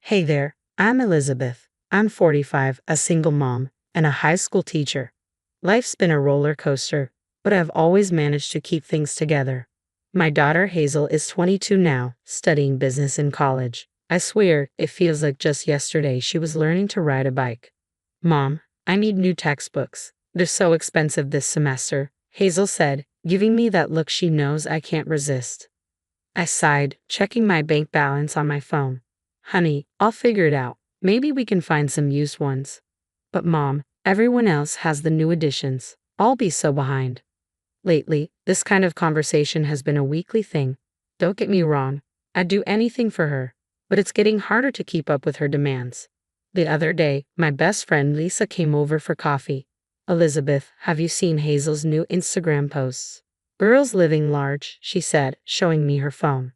Hey there, I'm Elizabeth. I'm 45, a single mom, and a high school teacher. Life's been a roller coaster, but I've always managed to keep things together. My daughter Hazel is 22 now, studying business in college. I swear, it feels like just yesterday she was learning to ride a bike. Mom, I need new textbooks. They're so expensive this semester, Hazel said, giving me that look she knows I can't resist. I sighed, checking my bank balance on my phone. Honey, I'll figure it out. Maybe we can find some used ones. But Mom, everyone else has the new editions. I'll be so behind. Lately, this kind of conversation has been a weekly thing. Don't get me wrong, I'd do anything for her, but it's getting harder to keep up with her demands. The other day, my best friend Lisa came over for coffee. Elizabeth, have you seen Hazel's new Instagram posts? Girls living large, she said, showing me her phone.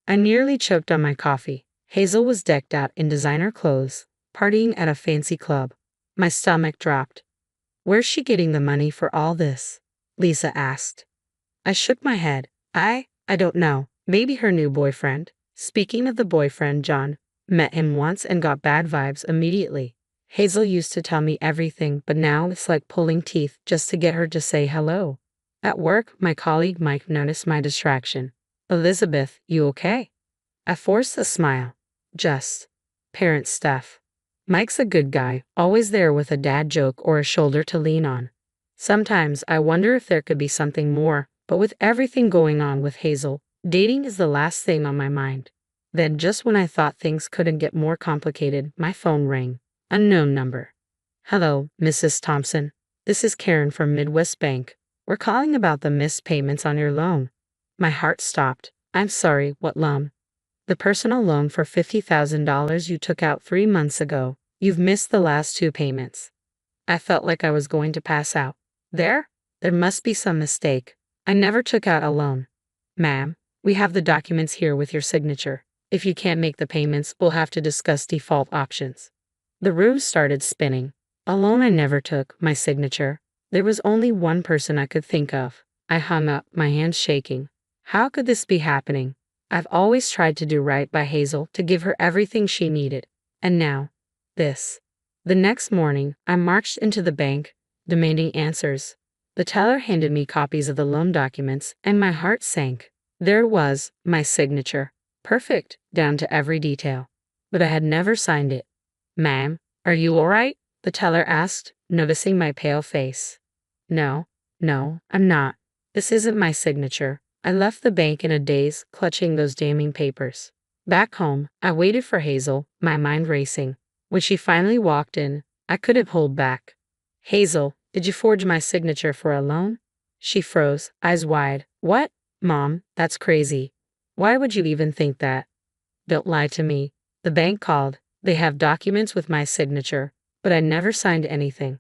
I nearly choked on my coffee. Hazel was decked out in designer clothes, partying at a fancy club. My stomach dropped. Where's she getting the money for all this? Lisa asked. I shook my head. I don't know. Maybe her new boyfriend. Speaking of the boyfriend, John, met him once and got bad vibes immediately. Hazel used to tell me everything, but now it's like pulling teeth just to get her to say hello. At work, my colleague Mike noticed my distraction. Elizabeth, you okay? I forced a smile. Just parent stuff. Mike's a good guy, always there with a dad joke or a shoulder to lean on. Sometimes I wonder if there could be something more, but with everything going on with Hazel, dating is the last thing on my mind. Then, just when I thought things couldn't get more complicated, my phone rang. Unknown number. Hello, Mrs. Thompson. This is Karen from Midwest Bank. We're calling about the missed payments on your loan. My heart stopped. I'm sorry, what loan? The personal loan for $50,000 you took out 3 months ago. You've missed the last 2 payments. I felt like I was going to pass out. There must be some mistake. I never took out a loan. Ma'am, we have the documents here with your signature. If you can't make the payments, we'll have to discuss default options. The room started spinning. A loan I never took, my signature. There was only one person I could think of. I hung up, my hands shaking. How could this be happening? I've always tried to do right by Hazel, to give her everything she needed. And now, this. The next morning, I marched into the bank, demanding answers. The teller handed me copies of the loan documents, and my heart sank. There it was, my signature. Perfect, down to every detail. But I had never signed it. Ma'am, are you all right? The teller asked, noticing my pale face. No, I'm not. This isn't my signature. I left the bank in a daze, clutching those damning papers. Back home, I waited for Hazel, my mind racing. When she finally walked in, I couldn't hold back. Hazel, did you forge my signature for a loan? She froze, eyes wide. What? Mom, that's crazy. Why would you even think that? Don't lie to me. The bank called. They have documents with my signature, but I never signed anything.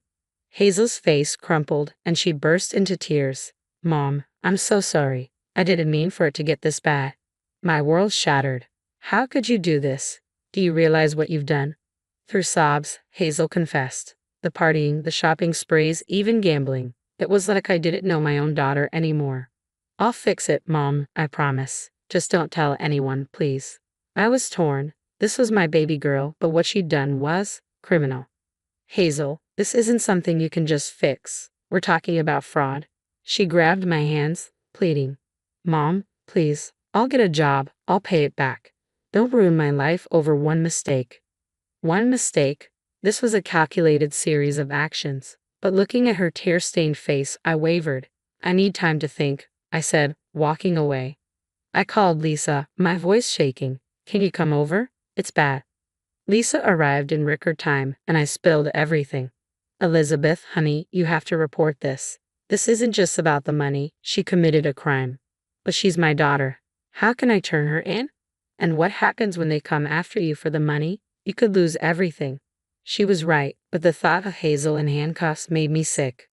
Hazel's face crumpled, and she burst into tears. Mom, I'm so sorry. I didn't mean for it to get this bad. My world shattered. How could you do this? Do you realize what you've done? Through sobs, Hazel confessed. The partying, the shopping sprees, even gambling. It was like I didn't know my own daughter anymore. I'll fix it, Mom, I promise. Just don't tell anyone, please. I was torn. This was my baby girl, but what she'd done was criminal. Hazel, this isn't something you can just fix. We're talking about fraud. She grabbed my hands, pleading. Mom, please, I'll get a job. I'll pay it back. Don't ruin my life over one mistake. One mistake? This was a calculated series of actions. But looking at her tear-stained face, I wavered. I need time to think, I said, walking away. I called Lisa, my voice shaking. Can you come over? It's bad. Lisa arrived in record time, and I spilled everything. Elizabeth, honey, you have to report this. This isn't just about the money. She committed a crime. But she's my daughter. How can I turn her in? And what happens when they come after you for the money? You could lose everything. She was right, but the thought of Hazel in handcuffs made me sick.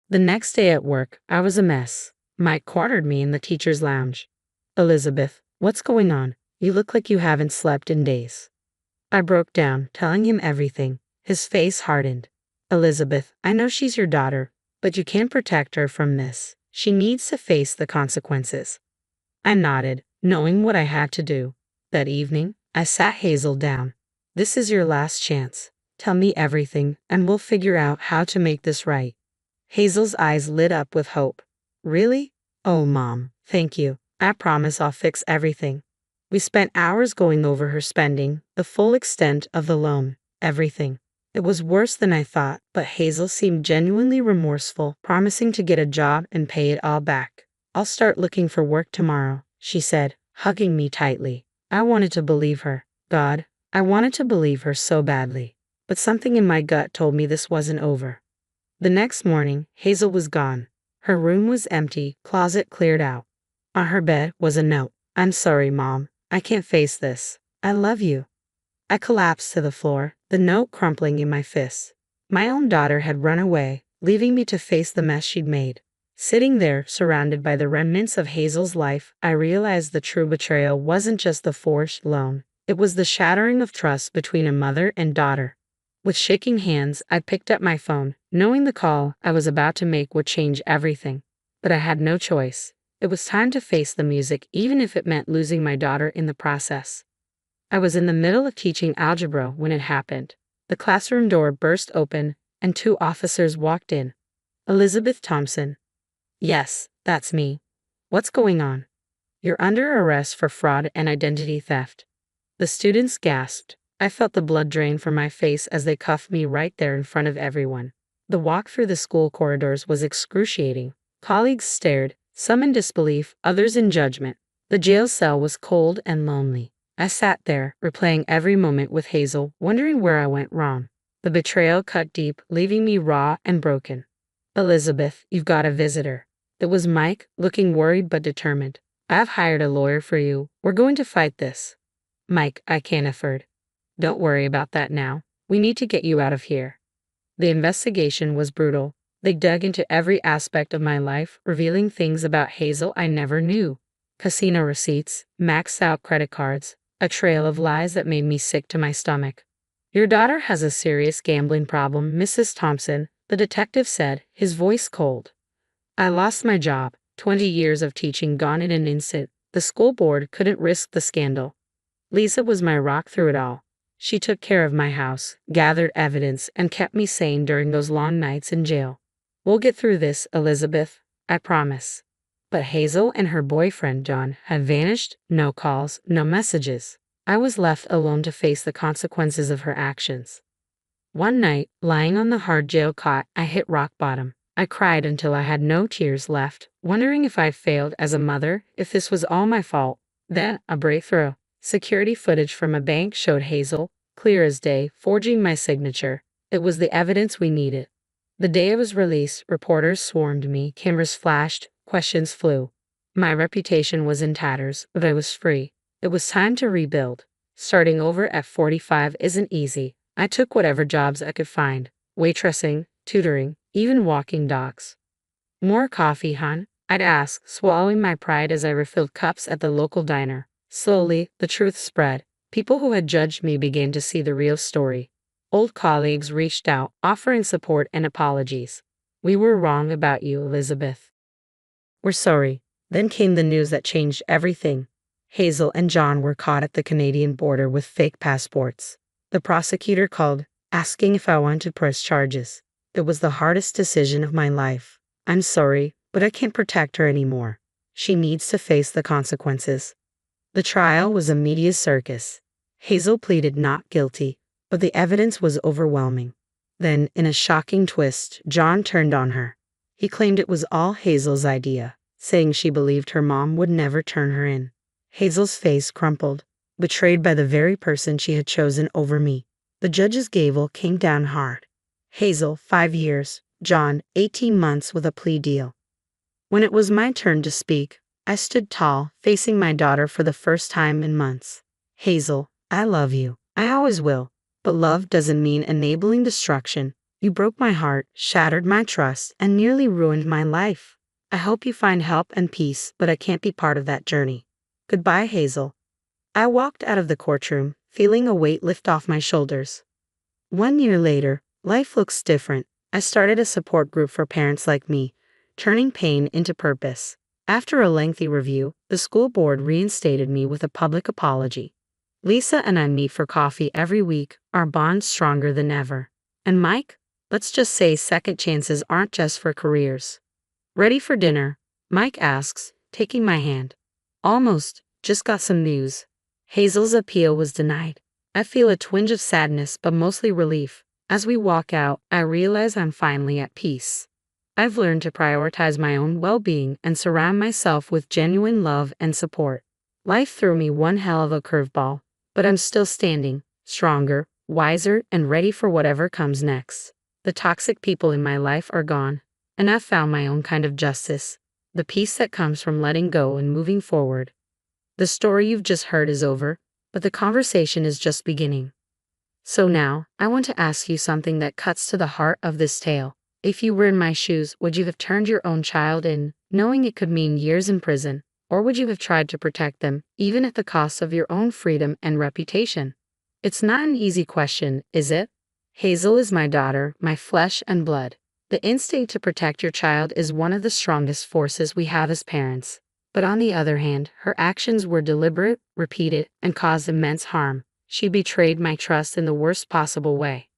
The next day at work, I was a mess. Mike cornered me in the teacher's lounge. Elizabeth, what's going on? You look like you haven't slept in days. I broke down, telling him everything. His face hardened. Elizabeth, I know she's your daughter, but you can't protect her from this. She needs to face the consequences. I nodded, knowing what I had to do. That evening, I sat Hazel down. This is your last chance. Tell me everything, and we'll figure out how to make this right. Hazel's eyes lit up with hope. Really? Oh, Mom, thank you. I promise I'll fix everything. We spent hours going over her spending, the full extent of the loan, everything. It was worse than I thought, but Hazel seemed genuinely remorseful, promising to get a job and pay it all back. I'll start looking for work tomorrow, she said, hugging me tightly. I wanted to believe her. God, I wanted to believe her so badly. But something in my gut told me this wasn't over. The next morning, Hazel was gone. Her room was empty, closet cleared out. On her bed was a note. I'm sorry, Mom. I can't face this. I love you. I collapsed to the floor, the note crumpling in my fists. My own daughter had run away, leaving me to face the mess she'd made. Sitting there, surrounded by the remnants of Hazel's life, I realized the true betrayal wasn't just the forged loan. It was the shattering of trust between a mother and daughter. With shaking hands, I picked up my phone, knowing the call I was about to make would change everything. But I had no choice. It was time to face the music, even if it meant losing my daughter in the process. I was in the middle of teaching algebra when it happened. The classroom door burst open, and 2 officers walked in. Elizabeth Thompson. Yes, that's me. What's going on? You're under arrest for fraud and identity theft. The students gasped. I felt the blood drain from my face as they cuffed me right there in front of everyone. The walk through the school corridors was excruciating. Colleagues stared, some in disbelief, others in judgment. The jail cell was cold and lonely. I sat there, replaying every moment with Hazel, wondering where I went wrong. The betrayal cut deep, leaving me raw and broken. Elizabeth, you've got a visitor. It was Mike, looking worried but determined. I've hired a lawyer for you. We're going to fight this. Mike, I can't afford. Don't worry about that now. We need to get you out of here. The investigation was brutal. They dug into every aspect of my life, revealing things about Hazel I never knew. Casino receipts, maxed out credit cards, a trail of lies that made me sick to my stomach. Your daughter has a serious gambling problem, Mrs. Thompson, the detective said, his voice cold. I lost my job, 20 years of teaching gone in an instant. The school board couldn't risk the scandal. Lisa was my rock through it all. She took care of my house, gathered evidence, and kept me sane during those long nights in jail. We'll get through this, Elizabeth. I promise. But Hazel and her boyfriend, John, had vanished, no calls, no messages. I was left alone to face the consequences of her actions. One night, lying on the hard jail cot, I hit rock bottom. I cried until I had no tears left, wondering if I'd failed as a mother, if this was all my fault. Then, a breakthrough. Security footage from a bank showed Hazel, clear as day, forging my signature. It was the evidence we needed. The day I was released, reporters swarmed me, cameras flashed, questions flew. My reputation was in tatters, but I was free. It was time to rebuild. Starting over at 45 isn't easy. I took whatever jobs I could find. Waitressing, tutoring, even walking dogs. More coffee, hon? I'd ask, swallowing my pride as I refilled cups at the local diner. Slowly, the truth spread. People who had judged me began to see the real story. Old colleagues reached out, offering support and apologies. We were wrong about you, Elizabeth. We're sorry. Then came the news that changed everything. Hazel and John were caught at the Canadian border with fake passports. The prosecutor called, asking if I wanted to press charges. It was the hardest decision of my life. I'm sorry, but I can't protect her anymore. She needs to face the consequences. The trial was a media circus. Hazel pleaded not guilty, but the evidence was overwhelming. Then, in a shocking twist, John turned on her. He claimed it was all Hazel's idea, saying she believed her mom would never turn her in. Hazel's face crumpled, betrayed by the very person she had chosen over me. The judge's gavel came down hard. Hazel, 5 years. John, 18 months with a plea deal. When it was my turn to speak, I stood tall, facing my daughter for the first time in months. Hazel, I love you. I always will. But love doesn't mean enabling destruction. You broke my heart, shattered my trust, and nearly ruined my life. I hope you find help and peace, but I can't be part of that journey. Goodbye, Hazel. I walked out of the courtroom, feeling a weight lift off my shoulders. 1 year later, life looks different. I started a support group for parents like me, turning pain into purpose. After a lengthy review, the school board reinstated me with a public apology. Lisa and I meet for coffee every week, our bond's stronger than ever. And Mike? Let's just say second chances aren't just for careers. Ready for dinner? Mike asks, taking my hand. Almost. Just got some news. Hazel's appeal was denied. I feel a twinge of sadness, but mostly relief. As we walk out, I realize I'm finally at peace. I've learned to prioritize my own well-being and surround myself with genuine love and support. Life threw me one hell of a curveball, but I'm still standing, stronger, wiser, and ready for whatever comes next. The toxic people in my life are gone, and I've found my own kind of justice, the peace that comes from letting go and moving forward. The story you've just heard is over, but the conversation is just beginning. So now, I want to ask you something that cuts to the heart of this tale. If you were in my shoes, would you have turned your own child in, knowing it could mean years in prison, or would you have tried to protect them, even at the cost of your own freedom and reputation? It's not an easy question, is it? Hazel is my daughter, my flesh and blood. The instinct to protect your child is one of the strongest forces we have as parents. But on the other hand, her actions were deliberate, repeated, and caused immense harm. She betrayed my trust in the worst possible way.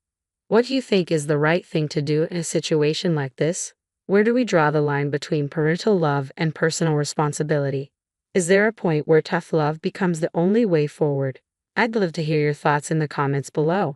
What do you think is the right thing to do in a situation like this? Where do we draw the line between parental love and personal responsibility? Is there a point where tough love becomes the only way forward? I'd love to hear your thoughts in the comments below.